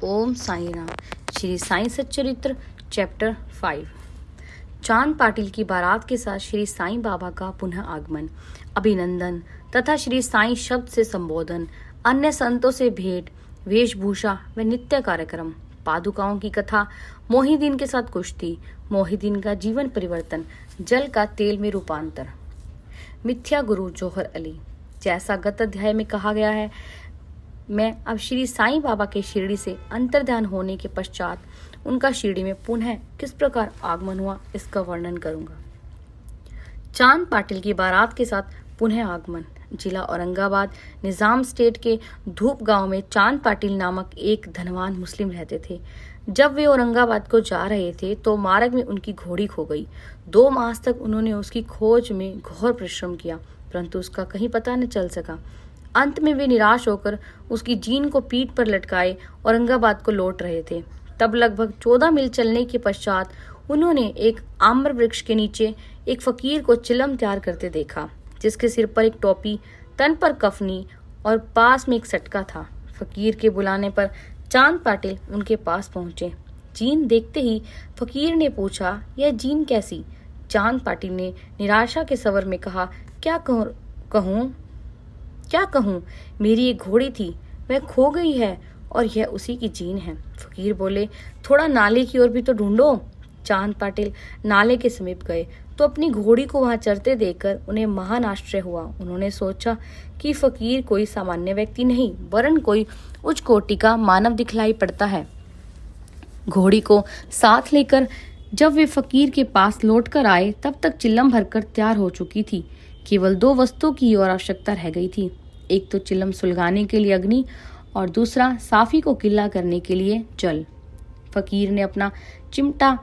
ओम साई राम। श्री साई सच्चरित्र चैप्टर 5। चांद पाटिल की बारात के साथ श्री साई बाबा का पुनः आगमन, अभिनंदन तथा श्री साई शब्द से संबोधन, अन्य संतों से भेंट, वेशभूषा व नित्य कार्यक्रम, पादुकाओं की कथा, मोहिदीन के साथ कुश्ती, मोहिदीन का जीवन परिवर्तन, जल का तेल में रूपांतर। मिथ्या गुरु जौहर अली। जैसा गत अध्याय में कहा गया है, मैं अब श्री साईं बाबा के शिरडी से अंतर्ध्यान होने के पश्चात उनका शिरडी में पुनः किस प्रकार आगमन हुआ, इसका वर्णन करूंगा। चांद पाटिल की बारात के साथ पुनः आगमन। जिला औरंगाबाद, निजाम स्टेट के धूप गांव में चांद पाटिल नामक एक धनवान मुस्लिम रहते थे। जब वे औरंगाबाद को जा रहे थे तो मार्ग में उनकी घोड़ी खो गई। 2 मास तक उन्होंने उसकी खोज में घोर परिश्रम किया, परंतु उसका कहीं पता न चल सका। अंत में वे निराश होकर उसकी जीन को पीठ पर लटकाए औरंगाबाद को लौट रहे थे। तब लगभग 14 मील चलने के पश्चात उन्होंने एक आम्र वृक्ष के नीचे एक फकीर को चिलम तैयार करते देखा, जिसके सिर पर एक टोपी, तन पर कफनी और पास में एक सटका था। फकीर के बुलाने पर चांद पाटिल उनके पास पहुंचे। जीन देखते ही फकीर ने पूछा, यह जीन कैसी? चांद पाटिल ने निराशा के स्वर में कहा, क्या कहूँ, मेरी एक घोड़ी थी, वह खो गई है और यह उसी की जीन है। फकीर बोले, थोड़ा नाले की ओर भी तो ढूंढो। चांद पाटिल नाले के समीप गए तो अपनी घोड़ी को वहां चरते देखकर उन्हें महान आश्चर्य हुआ। उन्होंने सोचा कि फकीर कोई सामान्य व्यक्ति नहीं, वरन कोई उच्च कोटि का मानव दिखलाई पड़ता है। घोड़ी को साथ लेकर जब वे फकीर के पास लौटकर आए, तब तक चिल्लम भरकर तैयार हो चुकी थी। केवल 2 वस्तुओं की और आवश्यकता रह गई थी। एक तो चिल्लम सुलगाने के लिए अग्नि और दूसरा साफी को किल्ला करने के लिए जल। फकीर ने अपना चिमटा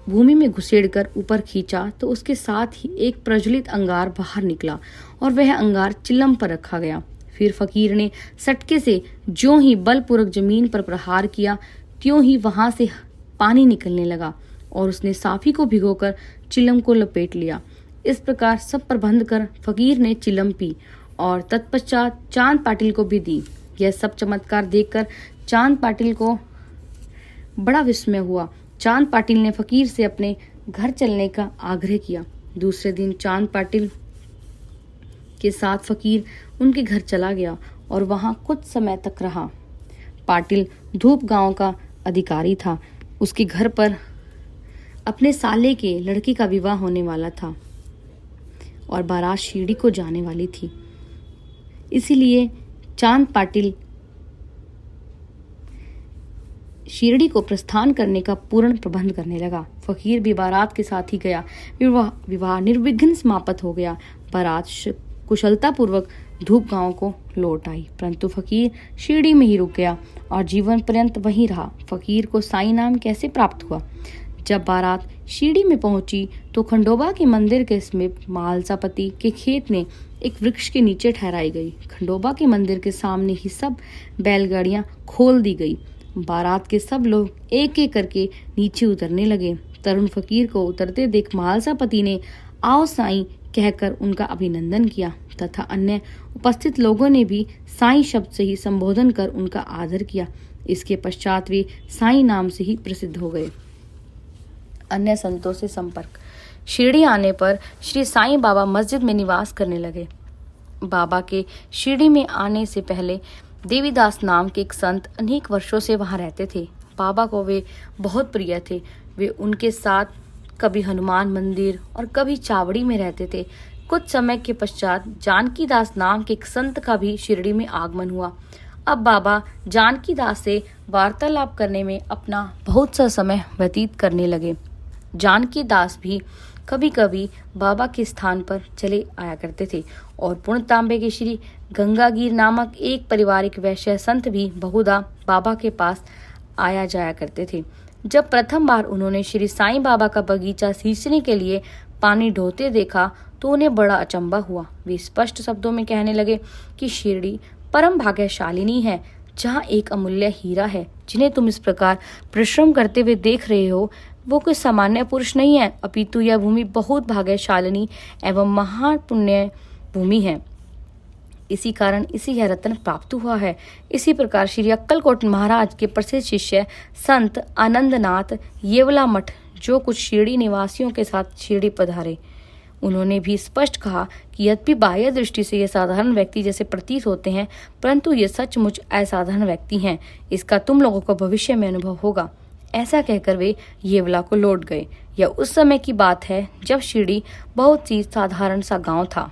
भूमि में घुसेड़कर ऊपर खींचा तो उसके साथ ही एक प्रज्वलित अंगार बाहर निकला और वह अंगार चिल्लम पर रखा गया। फिर फकीर ने सटके से ज्यों ही बलपूर्वक जमीन पर प्रहार किया, त्यों ही वहां से पानी निकलने लगा और उसने साफी को भिगोकर चिल्लम को लपेट लिया। इस प्रकार सब प्रबंध कर फकीर ने चिल्लम पी और तत्पश्चात चांद पाटिल को भी दी। यह सब चमत्कार देखकर चांद पाटिल को बड़ा विस्मय हुआ। चांद पाटिल ने फकीर से अपने घर चलने का आग्रह किया। दूसरे दिन चांद पाटिल के साथ फकीर उनके घर चला गया और वहां कुछ समय तक रहा। पाटिल धूप गांव का अधिकारी था। उसके घर पर अपने साले के लड़की का विवाह होने वाला था और बारात शिरडी को जाने वाली थी। इसीलिए चांद पाटिल शिरडी को प्रस्थान करने का पूर्ण प्रबंध करने लगा। फकीर भी बारात के साथ ही गया। विवाह निर्विघ्न समाप्त हो गया। बारात कुशलतापूर्वक धूप गांव को लौट आई, परंतु फकीर शिरडी में ही रुक गया और जीवन पर्यंत वहीं रहा। फकीर को साईं नाम कैसे प्राप्त हुआ? जब बारात शिरडी में पहुंची तो खंडोबा के मंदिर के समीप मालसापति के खेत में एक वृक्ष के नीचे ठहराई गई। खंडोबा के मंदिर के सामने ही सब बैलगाड़ियां खोल दी गई। बारात के सब लोग एक एक करके नीचे उतरने लगे। तरुण फकीर को उतरते देख मालसापति ने आओ साईं कहकर उनका अभिनंदन किया तथा अन्य उपस्थित लोगों ने भी साईं शब्द से ही संबोधन कर उनका आदर किया। इसके पश्चात वे साईं नाम से ही प्रसिद्ध हो गए। अन्य संतों से संपर्क। शिरडी आने पर श्री साईं बाबा मस्जिद में निवास करने लगे। बाबा के शिरडी में आने से पहले देवीदास नाम के एक संत अनेक वर्षों से वहां रहते थे। बाबा को वे बहुत प्रिय थे। वे उनके साथ कभी हनुमान मंदिर और कभी चावड़ी में रहते थे। कुछ समय के पश्चात जानकी दास नाम के एक संत का भी शिरडी में आगमन हुआ। अब बाबा जानकी दास से वार्तालाप करने में अपना बहुत सा समय व्यतीत करने लगे। जानकी दास भी कभी कभी बाबा के स्थान पर चले आया करते थे और पूर्णतांबे के श्री गंगागीर नामक एक पारिवारिक वैश्य संत भी बहुधा बाबा के पास आया जाया करते थे। जब प्रथम बार उन्होंने श्री साईं बाबा का बगीचा सींचने के लिए पानी ढोते देखा तो उन्हें बड़ा अचंभा हुआ। वे स्पष्ट शब्दों में कहने लगे कि शिरडी परम भाग्यशालिनी है, जहाँ एक अमूल्य हीरा है। जिन्हें तुम इस प्रकार परिश्रम करते हुए देख रहे हो, वो कोई सामान्य पुरुष नहीं है, अपितु यह भूमि बहुत भाग्यशालिनी एवं महान पुण्य भूमि है। इसी कारण इसी यह रत्न प्राप्त हुआ है। इसी प्रकार श्री अक्कलकोट महाराज के प्रसिद्ध शिष्य संत आनंदनाथ येवला मठ जो कुछ शिरडी निवासियों के साथ शिरडी पधारे, उन्होंने भी स्पष्ट कहा कि यद्यपि बाह्य दृष्टि से ये साधारण व्यक्ति जैसे प्रतीत होते हैं, परंतु ये सचमुच असाधारण व्यक्ति हैं। इसका तुम लोगों को भविष्य में अनुभव होगा। ऐसा कहकर वे येवला को लौट गए। यह उस समय की बात है जब शिरडी बहुत सी साधारण सा गांव था।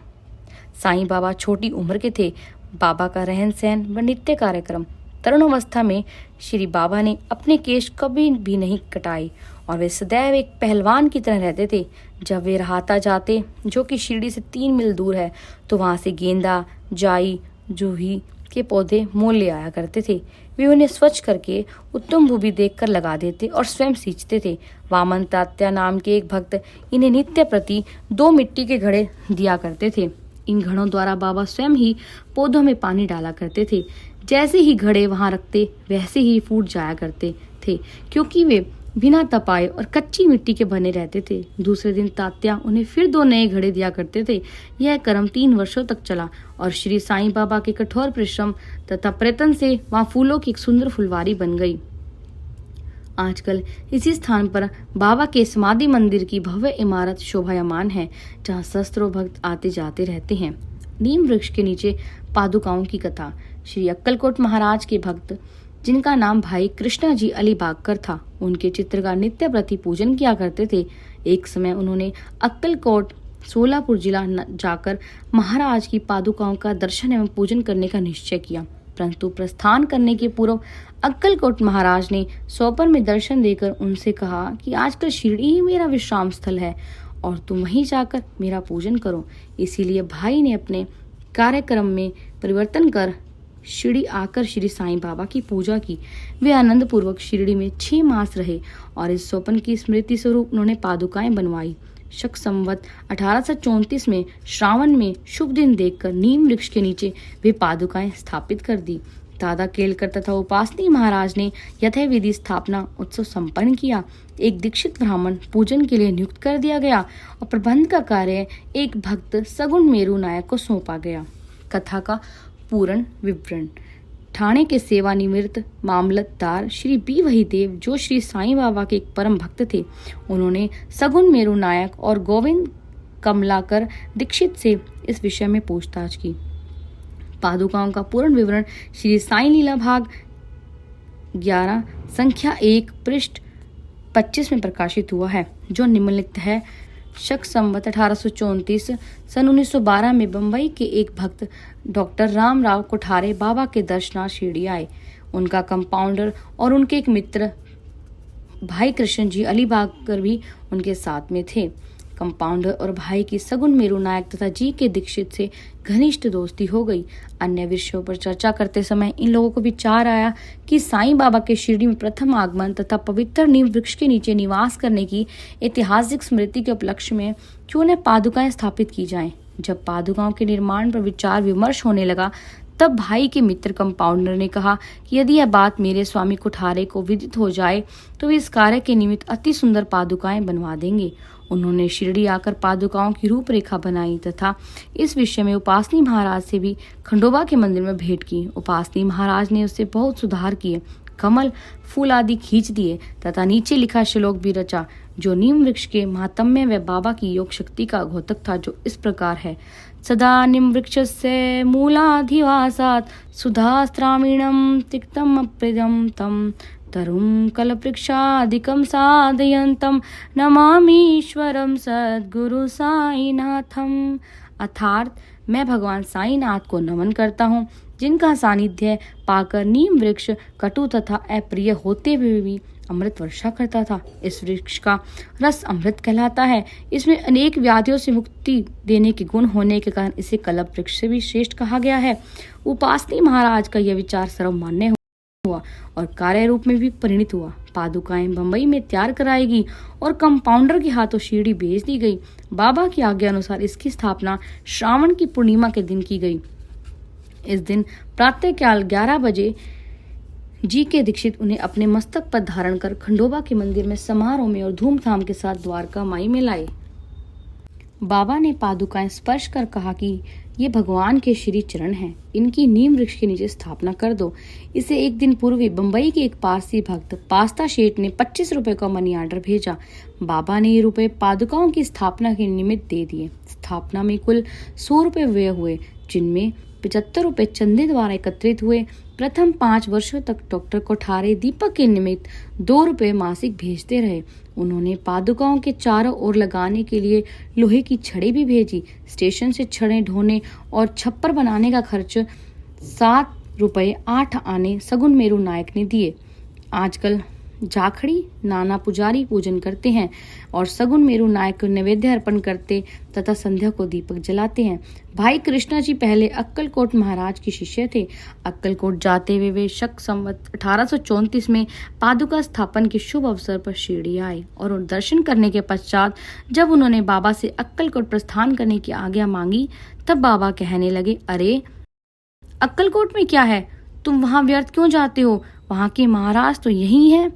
साईं बाबा छोटी उम्र के थे। बाबा का रहन सहन व नित्य कार्यक्रम। तरुणावस्था में श्री बाबा ने अपने केश कभी भी नहीं कटाए और वे सदैव एक पहलवान की तरह रहते थे। जब वे रहाता जाते, जो कि शिरडी से 3 मील दूर है, तो वहां से गेंदा, जाई, जूही के पौधे मोल ले आया करते थे। वे उन्हें स्वच्छ करके उत्तम भूमि देखकर लगा देते और स्वयं सींचते थे। वामन तात्या नाम के एक भक्त इन्हें नित्य प्रति 2 मिट्टी के घड़े दिया करते थे। इन घड़ों द्वारा बाबा स्वयं ही पौधों में पानी डाला करते थे। जैसे ही घड़े वहां रखते वैसे ही फूट जाया करते थे, क्योंकि वे बिना तपाए और कच्ची मिट्टी के बने रहते थे। दूसरे दिन तात्या उन्हें फिर 2 नए घड़े दिया करते थे। यह क्रम 3 वर्षों तक चला और श्री साईं बाबा के कठोर परिश्रम तथा प्रयत्न से वहां फूलों की एक सुंदर फुलवारी बन गई। आजकल इसी स्थान पर बाबा के समाधि मंदिर की भव्य इमारत शोभायमान है, जहां सहस्त्रों भक्त आते जाते रहते हैं। नीम वृक्ष के नीचे पादुकाओं की कथा। श्री अक्कलकोट महाराज के भक्त, जिनका नाम भाई कृष्णा जी अलीबागकर था, उनके चित्र का नित्य प्रति पूजन किया करते थे। एक समय उन्होंने अक्कलकोट सोलापुर जिला जाकर महाराज की पादुकाओं का दर्शन एवं पूजन करने का निश्चय किया, परंतु प्रस्थान करने के पूर्व अक्कलकोट महाराज ने स्वप्न में दर्शन देकर उनसे कहा कि आजकल शिरडी ही मेरा विश्राम स्थल है और तुम वहीं जाकर मेरा पूजन करो। इसीलिए भाई ने अपने कार्यक्रम में परिवर्तन कर शिरडी आकर श्री साईं बाबा की पूजा की। वे आनंद पूर्वक शिरडी में 6 मास रहे और इस स्वप्न की स्मृति स्वरूप उन्होंने पादुकाएं बनवाई। शक संवत 1834 में श्रावण में शुभ दिन देखकर नीम वृक्ष के नीचे वे पादुकाएं स्थापित कर दी। दादा केलकर तथा उपासनी महाराज ने यथाविधि स्थापना उत्सव संपन्न किया। एक दीक्षित ब्राह्मण पूजन के लिए नियुक्त कर दिया गया और प्रबंध का कार्य एक भक्त सगुण मेरू नायक को सौंपा गया। कथा का पूर्ण विवरण। ठाणे के सेवानिवृत्त मामलतदार श्री बी वहीदेव, जो श्री साईं बाबा के एक परम भक्त थे, उन्होंने सगुन मेरू नायक और गोविंद कमलाकर दीक्षित से इस विषय में पूछताछ की। पादुकाओं का पूर्ण विवरण श्री साईं लीला भाग 11 संख्या 1 पृष्ठ 25 में प्रकाशित हुआ है, जो निम्नलिखित है। शक संवत 1834 सन 1912 में बंबई के एक भक्त डॉक्टर रामराव कोठारे बाबा के दर्शनार्थ शिरडी आए। उनका कंपाउंडर और उनके एक मित्र भाई कृष्ण जी अलीबागकर भी उनके साथ में थे। कंपाउंडर और भाई की सगुन मेरू नायक तथा जी के दीक्षित से घनिष्ठ दोस्ती हो गई। अन्य विषयों पर चर्चा करते समय इन लोगों को विचार आया कि साईं बाबा के शिरडी में प्रथम आगमन तथा पवित्र नीम वृक्ष के नीचे निवास करने की ऐतिहासिक स्मृति के उपलक्ष्य में क्यों न पादुकाएं स्थापित की जाएं। जब पादुकाओं के निर्माण पर विचार विमर्श होने लगा, तब भाई के मित्र कंपाउंडर ने कहा कि यदि यह बात मेरे स्वामी कुठारे को विदित हो जाए तो वे इस कार्य के निमित्त अति सुंदर पादुकाएं बनवा देंगे। उन्होंने शिरडी आकर पादुकाओं की रूपरेखा बनाई तथा इस विषय में उपासनी महाराज से भी खंडोबा के मंदिर में भेंट की। उपासनी महाराज ने उससे बहुत सुधार किए, कमल फूल आदि खींच दिए तथा नीचे लिखा श्लोक भी रचा, जो नीम वृक्ष के महात्म्य व बाबा की योग शक्ति का घोतक था, जो इस प्रकार है। सदा निम वृक्षस्य मूलाधिवासात् सुधास्त्रामीणं तिक्तम अप्रियम तम तरुं कल्पवृक्षादिकं साधयन्तं नमामीश्वरं सद्गुरु साईनाथम। अर्थात मैं भगवान साईनाथ को नमन करता हूँ, जिनका सानिध्य पाकर नीम वृक्ष कटु तथा अप्रिय होते हुए भी अमृत वर्षा करता था। इस वृक्ष का रस अमृत कहलाता है। इसमें अनेक व्याधियों से मुक्ति देने के गुण होने के कारण इसे कल्प वृक्ष से भी श्रेष्ठ कहा गया है। उपासनी महाराज का यह विचार सर्वमान्य हुआ और कार्य रूप में भी परिणित हुआ। पादुकाएं बंबई में तैयार कराएगी और कंपाउंडर के हाथों शिरडी भेज दी गई। बाबा की आज्ञा अनुसार इसकी स्थापना श्रावण की पूर्णिमा के दिन की गई। इस दिन प्रातःकाल 11 बजे जी के दीक्षित उन्हें अपने मस्तक पर धारण कर खंडोबा के मंदिर में समारोह में और धूमधाम के साथ द्वारका माई में लाए। बाबा ने पादुकाएं स्पर्श कर कहा कि ये भगवान के श्री चरण हैं, इनकी नीम वृक्ष के नीचे स्थापना कर दो। इसे एक दिन पूर्व ही बम्बई के एक पारसी भक्त पास्ता शेठ ने 25 रुपए का मनी ऑर्डर भेजा। बाबा ने ये रुपए पादुकाओं की स्थापना के निमित्त दे दिए। स्थापना में कुल 100 रुपए व्यय हुए, जिनमें 75 रुपए चंदे द्वारा एकत्रित हुए। प्रथम 5 वर्षों तक डॉक्टर कोठारे दीपक के निमित्त 2 रुपए मासिक भेजते रहे। उन्होंने पादुकाओं के चारों ओर लगाने के लिए लोहे की छड़ी भी भेजी। स्टेशन से छड़ें ढोने और छप्पर बनाने का खर्च 7 रुपए 8 आने सगुन मेरू नायक ने दिए। आजकल जाखड़ी नाना पुजारी पूजन करते हैं और सगुन मेरू नायक को नैवेद्य अर्पण करते तथा संध्या को दीपक जलाते हैं। भाई कृष्णा जी पहले अक्कलकोट महाराज के शिष्य थे। अक्कलकोट जाते हुए वे शक संवत 1834 में पादुका स्थापन के शुभ अवसर पर शिरडी आए और दर्शन करने के पश्चात जब उन्होंने बाबा से अक्कलकोट प्रस्थान करने की आज्ञा मांगी, तब बाबा कहने लगे, अरे अक्कलकोट में क्या है, तुम वहां व्यर्थ क्यों जाते हो, वहां के महाराज तो यही हैं।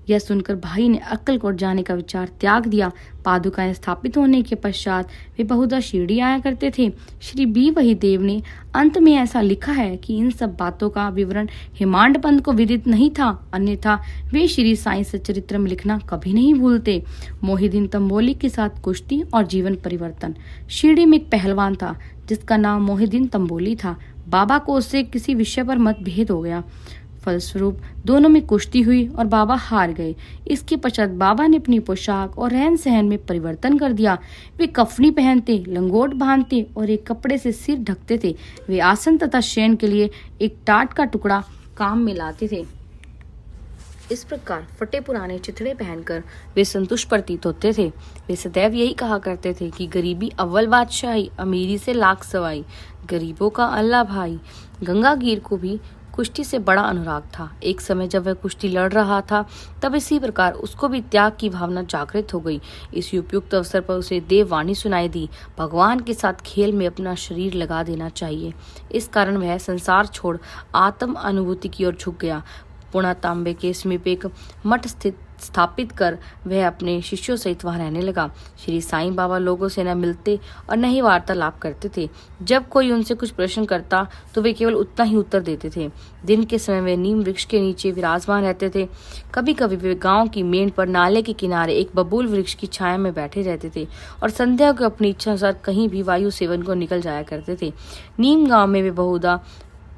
यह सुनकर भाई ने अक्कलकोट जाने का विचार त्याग दिया। पादुकाएं स्थापित होने के पश्चात वे बहुधा शिरडी आया करते थे। श्री बी वही देव ने अंत में ऐसा लिखा है कि इन सब बातों का विवरण हेमांड पंत को विदित नहीं था, अन्यथा वे श्री साईं सच्चरित्र में लिखना कभी नहीं भूलते। मोहिदीन तंबोली के साथ कुश्ती और जीवन परिवर्तन। शिरडी में एक पहलवान था जिसका नाम मोहिदीन तंबोली था। बाबा को उससे किसी विषय पर मतभेद हो गया। फलस्वरूप दोनों में कुश्ती हुई और बाबा हार गए। इसके पश्चात बाबा ने अपनी पोशाक और रहन सहन में परिवर्तन कर दिया। वे कफनी पहनते, लंगोट बांधते और एक कपड़े से सिर ढकते थे। वे आसन तथा शयन के लिए एक टाट का टुकड़ा काम में लाते थे। इस प्रकार फटे पुराने चिथड़े पहनकर वे संतुष्ट प्रतीत होते थे। वे सदैव यही कहा करते थे कि गरीबी अव्वल बादशाही, अमीरी से लाख सवाई, गरीबों का अल्लाह भाई। गंगागीर को भी कुश्ती से बड़ा अनुराग था। एक समय जब वह कुश्ती लड़ रहा था, तब इसी प्रकार उसको भी त्याग की भावना जागृत हो गई। इस उपयुक्त अवसर पर उसे देववाणी सुनाई दी, भगवान के साथ खेल में अपना शरीर लगा देना चाहिए। इस कारण वह संसार छोड़ आत्म अनुभूति की ओर झुक गया। पुणा तांबे के समीप एक मठ स्थापित कर वह अपने शिष्यों सहित वहां रहने लगा। श्री साईं बाबा लोगों से न मिलते और न ही वार्तालाप करते थे। जब कोई उनसे कुछ प्रश्न करता तो वे केवल उतना ही उत्तर देते थे। दिन के समय वे नीम वृक्ष के नीचे विराजमान रहते थे। कभी कभी वे गांव की मेंढ पर नाले के किनारे एक बबूल वृक्ष की छाया में बैठे रहते थे और संध्या को अपनी इच्छा अनुसार कहीं भी वायु सेवन को निकल जाया करते थे। नीम गांव में वे बहुधा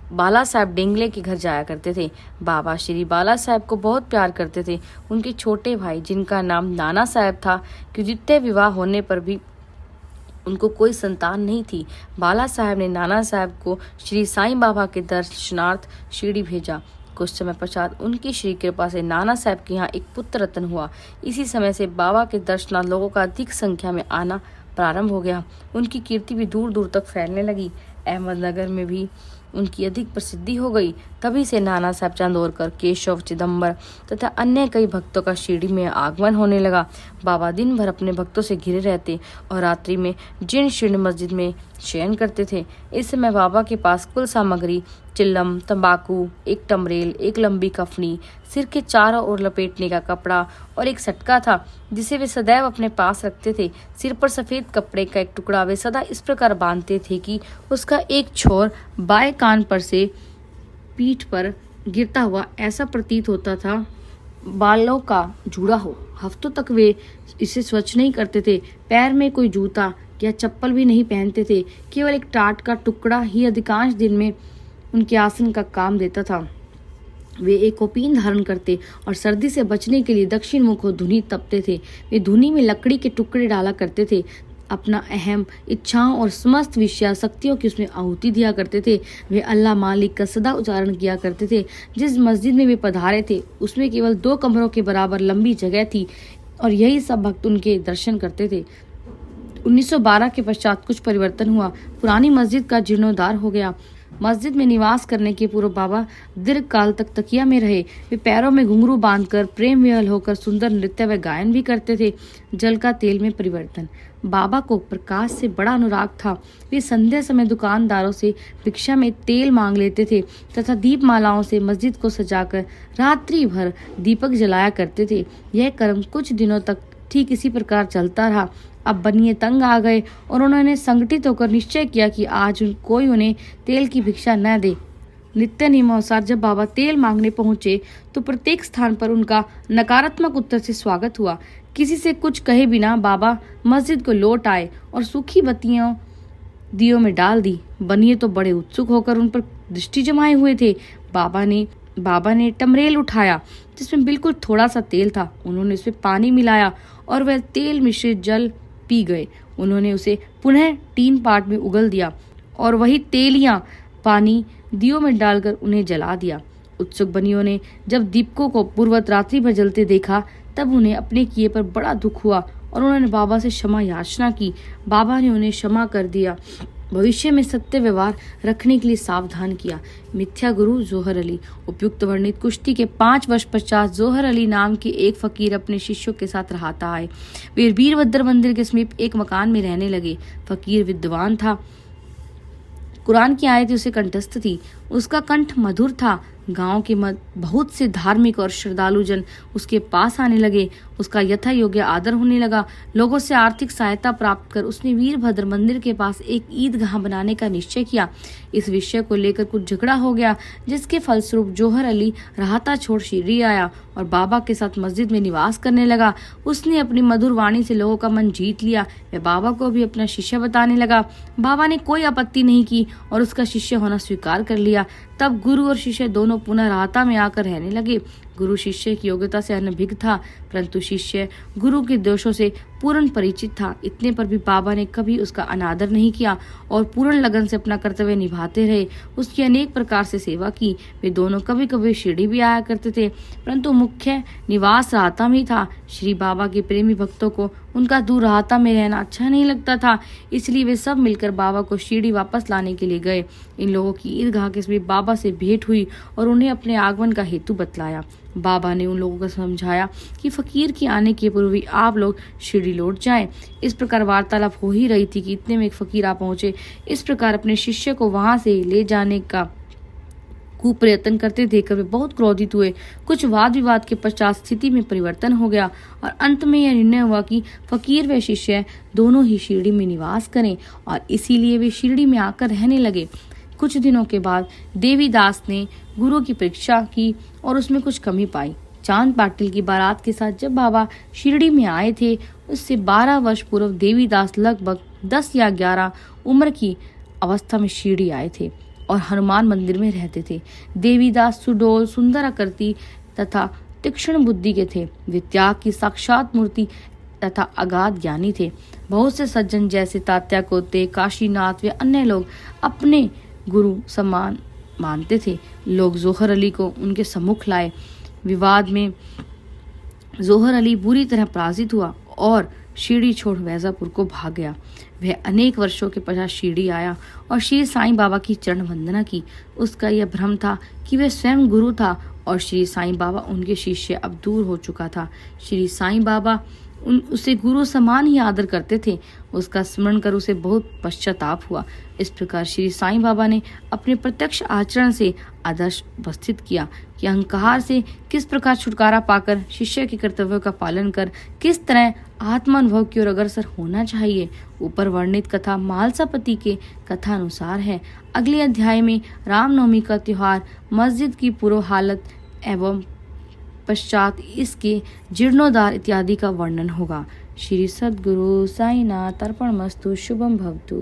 बाला साहब डेंगले के घर जाया करते थे। बाबा श्री बाला साहब को बहुत प्यार करते थे। उनके छोटे भाई, जिनका नाम नाना साहब था, कि द्वितीय विवाह होने पर भी उनको कोई संतान नहीं थी। बाला साहब ने नाना साहब को श्री साईं बाबा के दर्शनार्थ शिरडी भेजा। कुछ समय पश्चात उनकी श्री कृपा से नाना साहब के यहाँ एक पुत्र रत्न हुआ। इसी समय से बाबा के दर्शनार्थ लोगों का अधिक संख्या में आना प्रारंभ हो गया। उनकी कीर्ति भी दूर दूर तक फैलने लगी। अहमदनगर में भी उनकी अधिक प्रसिद्धि हो गई। तभी से नाना साहब चांदोरकर, केशव, चिदम्बर तथा अन्य कई भक्तों का शिरडी में आगमन होने लगा। बाबा दिन भर अपने भक्तों से घिरे रहते और रात्रि में जीर्ण शीर्ण मस्जिद में शयन करते थे। इस समय बाबा के पास कुल सामग्री चिल्लम, तंबाकू, एक टमरेल, एक लंबी कफनी, सिर के चारों ओर लपेटने का कपड़ा और एक सटका था, जिसे वे सदैव अपने पास रखते थे। सिर पर सफेद कपड़े का एक टुकड़ा वे सदा इस प्रकार बांधते थे कि उसका एक छोर बाएं कान पर से पीठ पर गिरता हुआ ऐसा प्रतीत होता था बालों का जूड़ा हो। हफ्तों तक वे इसे स्वच्छ नहीं करते थे। पैर में कोई जूता या चप्पल भी नहीं पहनते थे। केवल एक टाट का टुकड़ा ही अधिकांश दिन में उनके आसन का काम देता था। वे एक कोपीन धारण करते और सर्दी से बचने के लिए दक्षिण मुख को धुनी तपते थे। वे धुनी में लकड़ी के टुकड़े डाला करते थे। अपना अहम इच्छाओं और समस्त विषया शक्तियों की उसमें आहुति दिया करते थे। वे अल्लाह मालिक का सदा उच्चारण किया करते थे। जिस मस्जिद में वे पधारे थे उसमें केवल 2 कमरों के बराबर लंबी जगह थी और यही सब भक्त उनके दर्शन करते थे। 1912 के पश्चात कुछ परिवर्तन हुआ। पुरानी मस्जिद का जीर्णोद्धार हो गया। मस्जिद में निवास करने के पूर्व बाबा दीर्घ काल तक तकिया में रहे। वे पैरों में घुंघरू बांधकर प्रेम विहल होकर सुंदर नृत्य व गायन भी करते थे। जल का तेल में परिवर्तन। बाबा को प्रकाश से बड़ा अनुराग था। वे संध्या समय दुकानदारों से भिक्षा में तेल मांग लेते थे तथा दीपमालाओं से मस्जिद को सजाकर रात्रि भर दीपक जलाया करते थे। यह कर्म कुछ दिनों तक ठीक इसी प्रकार चलता रहा। अब बनिए तंग आ गए और उन्होंने संगठित होकर निश्चय किया कि आज कोई उन्हें तेल की भिक्षा न दे। नित्य नियमानुसार जब बाबा तेल मांगने पहुंचे तो प्रत्येक स्थान पर उनका नकारात्मक उत्तर से स्वागत हुआ। किसी से कुछ कहे बिना बाबा मस्जिद को लौट आए और सूखी बत्तियां दियों में डाल दी। बनिए तो बड़े उत्सुक होकर उन पर दृष्टि जमाए हुए थे। बाबा ने टमरेल उठाया जिसमें बिल्कुल थोड़ा सा तेल था। उन्होंने उसमें पानी मिलाया और वह तेल मिश्रित जल पी गए। उन्होंने उसे पुनः 3 पार्ट में उगल दिया और वही तेलियां पानी दियों में डालकर उन्हें जला दिया। उत्सुक बनियों ने जब दीपकों को पूर्वत रात्रि भर जलते देखा तब उन्हें अपने किए पर बड़ा दुख हुआ और उन्होंने बाबा से क्षमा याचना की। बाबा ने उन्हें क्षमा कर दिया, भविष्य में सत्य व्यवहार रखने के लिए सावधान किया। मिथ्या गुरु जोहर अली। उपयुक्त वर्णित कुश्ती के 5 वर्ष पश्चात जोहर अली नाम के एक फकीर अपने शिष्यों के साथ रहाता आए। वे वीरभद्र मंदिर के समीप एक मकान में रहने लगे। फकीर विद्वान था, कुरान की आयतें उसे कंठस्थ थी, उसका कंठ मधुर था। गांव के बहुत से धार्मिक और श्रद्धालु जन उसके पास आने लगे। उसका यथा योग्य आदर होने लगा। लोगों से आर्थिक सहायता प्राप्त कर उसने वीरभद्र मंदिर के पास एक ईदगाह बनाने का निश्चय किया। इस विषय को लेकर कुछ झगड़ा हो गया, जिसके फलस्वरूप जोहर अली राहता छोड़ शिरडी आया और बाबा के साथ मस्जिद में निवास करने लगा। उसने अपनी मधुर वाणी से लोगों का मन जीत लिया। वह बाबा को भी अपना शिष्य बताने लगा। बाबा ने कोई आपत्ति नहीं की और उसका शिष्य होना स्वीकार कर लिया। तब गुरु और शिष्य दोनों पुनः राहता में आकर रहने लगे। गुरु शिष्य की योग्यता से अनभिज्ञ था, परंतु शिष्य गुरु के दोषों से पूर्ण परिचित था। इतने पर भी बाबा ने कभी उसका अनादर नहीं किया और पूर्ण लगन से अपना कर्तव्य निभाते रहे। उसकी अनेक प्रकार से सेवा की। वे दोनों कभी कभी शिरडी भी आया करते थे, परंतु मुख्य निवास राहता में था। श्री बाबा के प्रेमी भक्तों को उनका दूर राहता में रहना अच्छा नहीं लगता था, इसलिए वे सब मिलकर बाबा को शिरडी वापस लाने के लिए गए। इन लोगों की ईदगाह के समीप बाबा से भेंट हुई और उन्हें अपने आगमन का हेतु बतलाया। बाबा ने उन लोगों को समझाया कि फकीर के आने के पूर्व ही आप लोग शिरडी लौट जाएं। इस प्रकार वार्तालाप हो ही रही थी कि इतने में एक फकीर आ पहुंचे। इस प्रकार अपने शिष्य को वहां से ले जाने का कुप्रयत्न करते देखकर वे बहुत क्रोधित हुए। कुछ वाद विवाद के पश्चात स्थिति में परिवर्तन हो गया और अंत में यह निर्णय हुआ कि फकीर व शिष्य दोनों ही शिरडी में निवास करें और इसीलिए वे शिरडी में आकर रहने लगे। कुछ दिनों के बाद देवीदास ने गुरु की परीक्षा की और उसमें कुछ कमी पाई। चांद पाटिल की बारात के साथ जब बाबा शिरडी में आए थे, उससे 12 वर्ष पूर्व देवीदास लगभग 10 या 11 उम्र की अवस्था में शिरडी आए थे और हनुमान मंदिर में रहते थे। देवीदास सुडोल, सुंदर आकृति तथा तीक्ष्ण बुद्धि के थे। वे त्याग की साक्षात मूर्ति तथा अगाध ज्ञानी थे। बहुत से सज्जन जैसे तात्या कोते, काशीनाथ व अन्य लोग अपने गुरु समान मानते थे। लोग जोहर अली को उनके सम्मुख लाए। विवाद में जोहर अली बुरी तरह पराजित हुआ और शिरडी छोड़ वैजापुर को भाग गया। वह अनेक वर्षों के पश्चात शिरडी आया और श्री साईं बाबा की चरण वंदना की। उसका यह भ्रम था कि वह स्वयं गुरु था और श्री साईं बाबा उनके शिष्य अब दूर हो चुका था। श्री साईं बाबा उसे गुरु समान ही आदर करते थे। उसका स्मरण कर उसे बहुत पश्चाताप हुआ। इस प्रकार श्री साईं बाबा ने अपने प्रत्यक्ष आचरण से आदर्श उपस्थित किया कि अहंकार से किस प्रकार छुटकारा पाकर शिष्य के कर्तव्यों का पालन कर किस तरह आत्मानुभव की ओर अग्रसर होना चाहिए। ऊपर वर्णित कथा मालसापति के कथा अनुसार है। अगले अध्याय में रामनवमी का त्योहार, मस्जिद की पूर्व हालत एवं पश्चात इसके जीर्णोद्धार इत्यादि का वर्णन होगा। श्री सद्गुरु साईनाथ अर्पणमस्तु। शुभम भवतु।